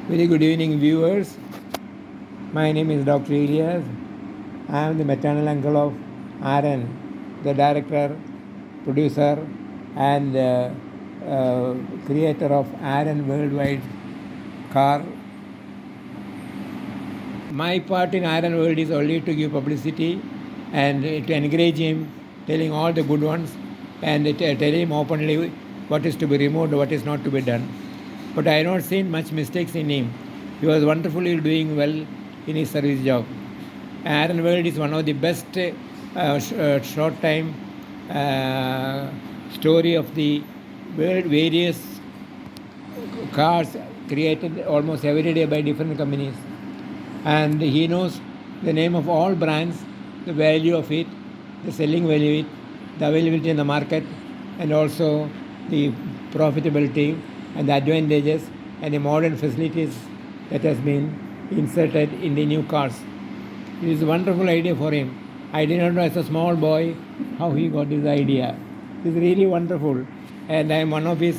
Very good evening, viewers. My name is Dr. Elias. I am the maternal uncle of Aaron, the director, producer, and creator of Aaron Worldwide Car. My part in Aaron World is only to give publicity and to encourage him, telling all the good ones, and tell him openly what is to be removed, what is not to be done. But I have not seen much mistakes in him. He was wonderfully doing well in his service job. Aaron World is one of the best short time story of the world, various cars created almost every day by different companies. And he knows the name of all brands, the value of it, the selling value of it, the availability in the market, and also the profitability and the advantages and the modern facilities that has been inserted in the new cars. It is a wonderful idea for him. I did not know as a small boy how he got this idea. It is really wonderful. And I am one of his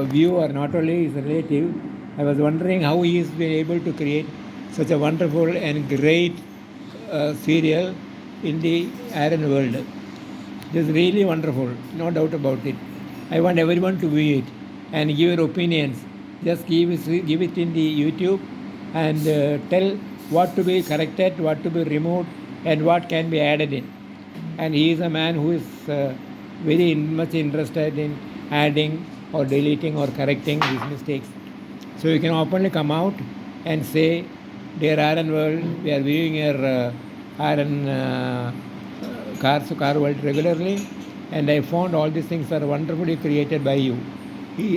viewer, not only his relative. I was wondering how he is been able to create such a wonderful and great serial in the Aaron world. It is really wonderful, no doubt about it. I want everyone to view it and give your opinions. Just give it in the YouTube and tell what to be corrected, what to be removed, and what can be added in. And he is a man who is very much interested in adding or deleting or correcting these mistakes. So you can openly come out and say, dear Aaron World, we are viewing your Aaron car world regularly, and I found all these things are wonderfully created by you.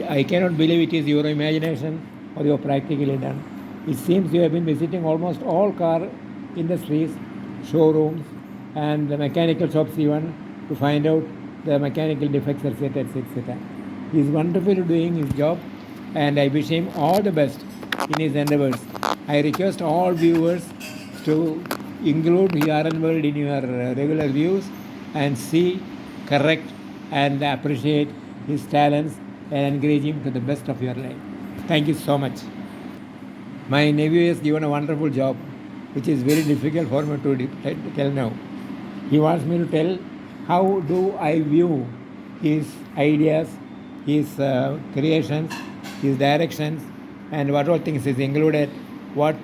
I cannot believe it is your imagination or your practically done. It seems you have been visiting almost all car industries, showrooms, and the mechanical shops even to find out the mechanical defects, etc., etc. He is wonderfully doing his job, and I wish him all the best in his endeavors. I request all viewers to include Aaron World in your regular views and see, correct, and appreciate his talents and encourage him to the best of your life. Thank you so much. My nephew has given a wonderful job, which is very difficult for me to tell now. He wants me to tell how do I view his ideas, his creations, his directions, and what all things is included, what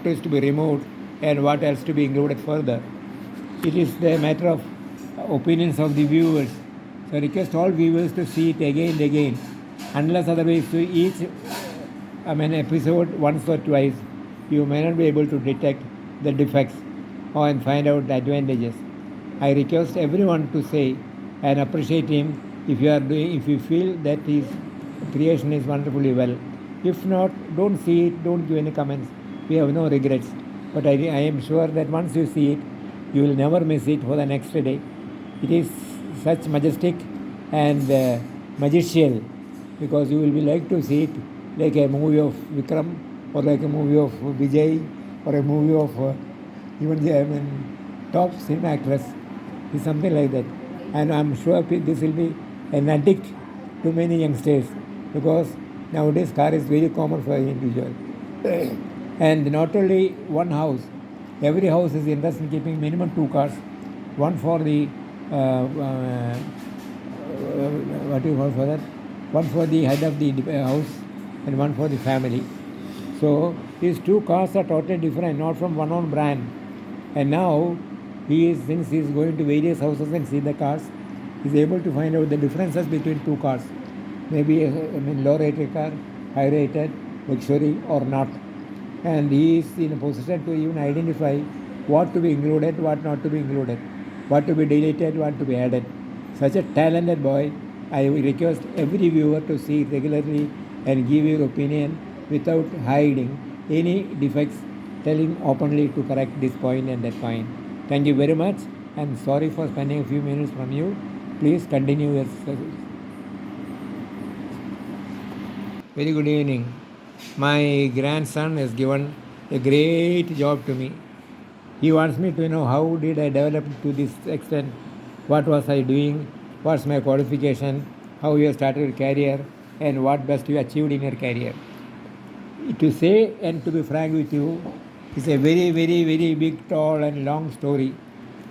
is to be removed, and what else to be included further. It is the matter of opinions of the viewers. So I request all viewers to see it again and again, unless otherwise to each episode once or twice, you may not be able to detect the defects and find out the advantages. I request everyone to say and appreciate him if you feel that his creation is wonderfully well. If not, don't see it, don't give any comments. We have no regrets. But I am sure that once you see it, you will never miss it for the next day. It is such majestic and magician, because you will be like to see it like a movie of Vikram or like a movie of Vijay or a movie of even the top cinema actress. It's something like that. And I'm sure this will be an addict to many youngsters, because nowadays car is very common for an individual. And not only one house, every house is interested in keeping minimum 2 cars, one for the what do you call for that? One for the head of the house and one for the family. So these 2 cars are totally different, not from one own brand. And now since he is going to various houses and see the cars, he is able to find out the differences between 2 cars. Maybe low rated car, high rated, luxury or not. And he is in a position to even identify what to be included, what not to be included, what to be deleted, what to be added. Such a talented boy. I request every viewer to see it regularly and give your opinion without hiding any defects, telling openly to correct this point and that point. Thank you very much. I'm sorry for spending a few minutes from you. Please continue your service. Very good evening. My grandson has given a great job to me. He wants me to know how did I develop to this extent, what was I doing, what's my qualification, how you started your career, and what best you achieved in your career. To say and to be frank with you, it's a very, very, very big, tall, and long story.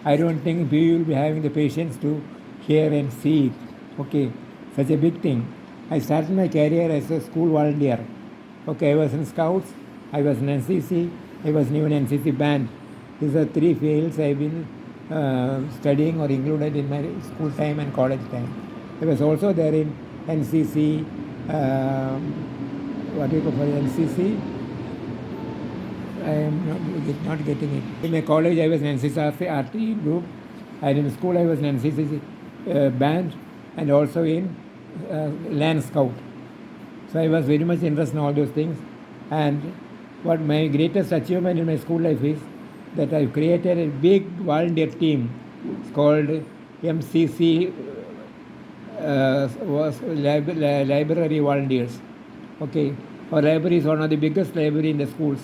I don't think we will be having the patience to hear and see it. Okay, such a big thing. I started my career as a school volunteer. Okay, I was in Scouts, I was in NCC, I was in even NCC band. These are three fields I've been studying or included in my school time and college time. I was also there in NCC, what do you call it, NCC? I am not getting it. In my college, I was in NCC RT group, and in school, I was in NCC band, and also in Land Scout. So I was very much interested in all those things. And what my greatest achievement in my school life is that I've created a big volunteer team. It's called MCC, was library volunteers. Okay, our library is one of the biggest library in the schools,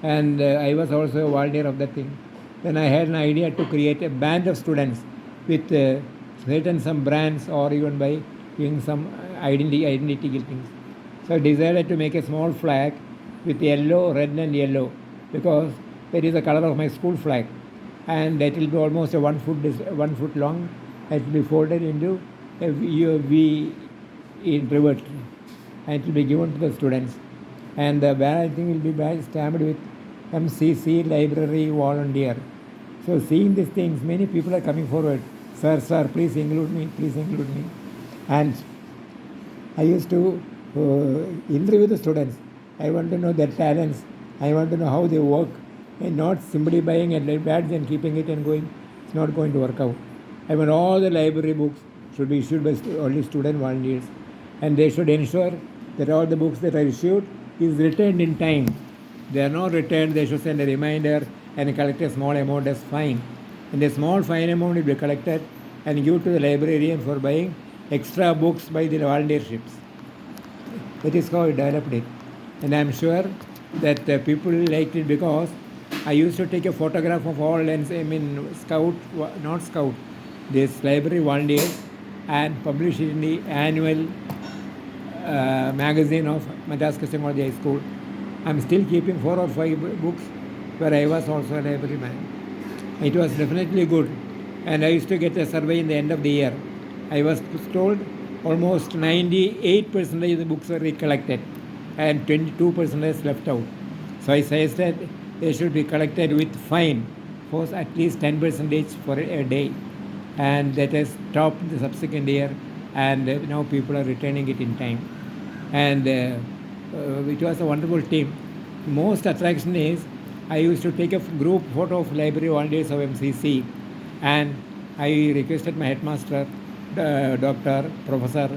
and I was also a volunteer of that thing. Then I had an idea to create a band of students with certain some brands or even by doing some identity things. So I decided to make a small flag with yellow, red and yellow, because that is the color of my school flag, and that will be almost a 1 foot long. It will be folded into a V in reverse, and it will be given to the students. And the badge, I think, will be stamped with MCC Library Volunteer. So seeing these things, many people are coming forward. Sir, please include me, please include me. And I used to interview the students. I want to know their talents. I want to know how they work, and not simply buying a badge and keeping it and going. It's not going to work out. I want all the library books should be issued by only student volunteers, and they should ensure that all the books that are issued is returned in time. They are not returned, they should send a reminder and collect a small amount as fine. And a small fine amount will be collected and give to the librarian for buying extra books by the volunteerships. That is how I developed it. And I am sure that people liked it because I used to take a photograph of all, Scout, not Scout, this library volunteers, and publish it in the annual magazine of Madras Christian College High School. I'm still keeping 4 or 5 books where I was also a librarian. It was definitely good, and I used to get a survey in the end of the year. I was told almost 98% of the books were recollected and 22% left out. So I suggested they should be collected with fine for at least 10% for a day, and that has stopped the subsequent year, and now people are returning it in time. And it was a wonderful team. Most attraction is I used to take a group photo of library volunteers of MCC, and I requested my headmaster, Dr. Professor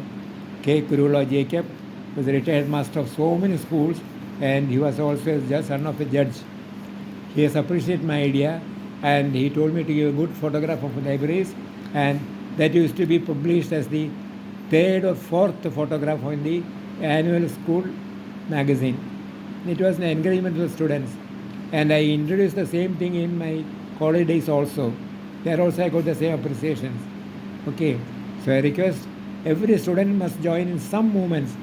K. Kurula Jacob, who was a retired master of so many schools, and he was also the son of a judge. He has appreciated my idea, and he told me to give a good photograph of libraries, and that used to be published as the 3rd or 4th photograph in the annual school magazine. It was an encouragement to the students, and I introduced the same thing in my college days also. There also I got the same appreciations. Okay, so I request every student must join in some movements,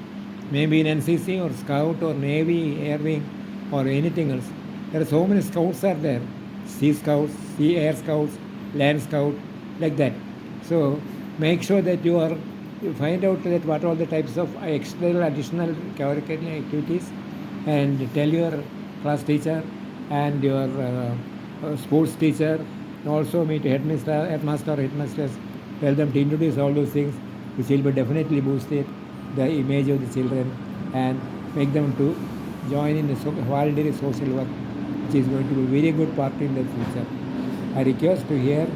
maybe in NCC or Scout or Navy, Air Wing or anything else. There are so many scouts are there, Sea Scouts, Sea Air Scouts, Land Scout, like that. So make sure that you find out that what are the types of external additional curricular activities, and tell your class teacher and your sports teacher, and also meet headmaster or headmasters, tell them to introduce all those things, which will be definitely boosted the image of the children and make them to join in the voluntary social work, which is going to be a very good part in the future. I request to hear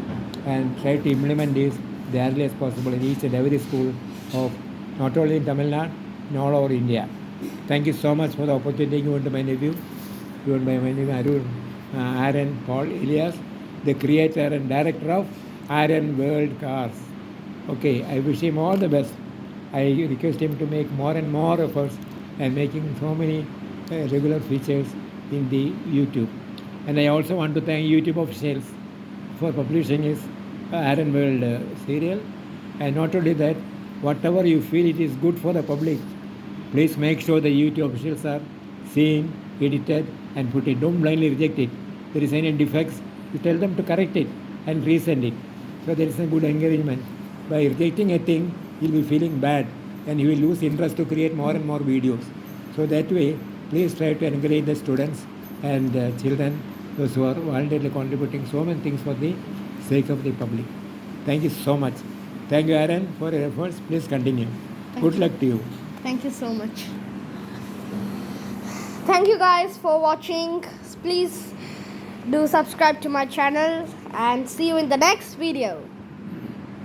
and try to implement this the earliest possible in each and every school of not only in Tamil Nadu, in all over India. Thank you so much for the opportunity given to my nephew, given by my nephew Aaron Paul Elias, the creator and director of Aaron World Cars. Okay, I wish him all the best. I request him to make more and more efforts and making so many regular features in the YouTube. And I also want to thank YouTube officials for publishing his Aaron World serial. And not only that, whatever you feel it is good for the public, please make sure the YouTube officials are seen, edited, and put it. Don't blindly reject it. There is any defects, you tell them to correct it and resend it. So there is a good encouragement. By rejecting a thing, you'll be feeling bad and you will lose interest to create more and more videos. So that way, please try to encourage the students and children, those who are voluntarily contributing so many things for the sake of the public. Thank you so much. Thank you, Aaron, for your efforts. Please continue. Good luck to you. Thank you so much. Thank you guys for watching. Please do subscribe to my channel and see you in the next video.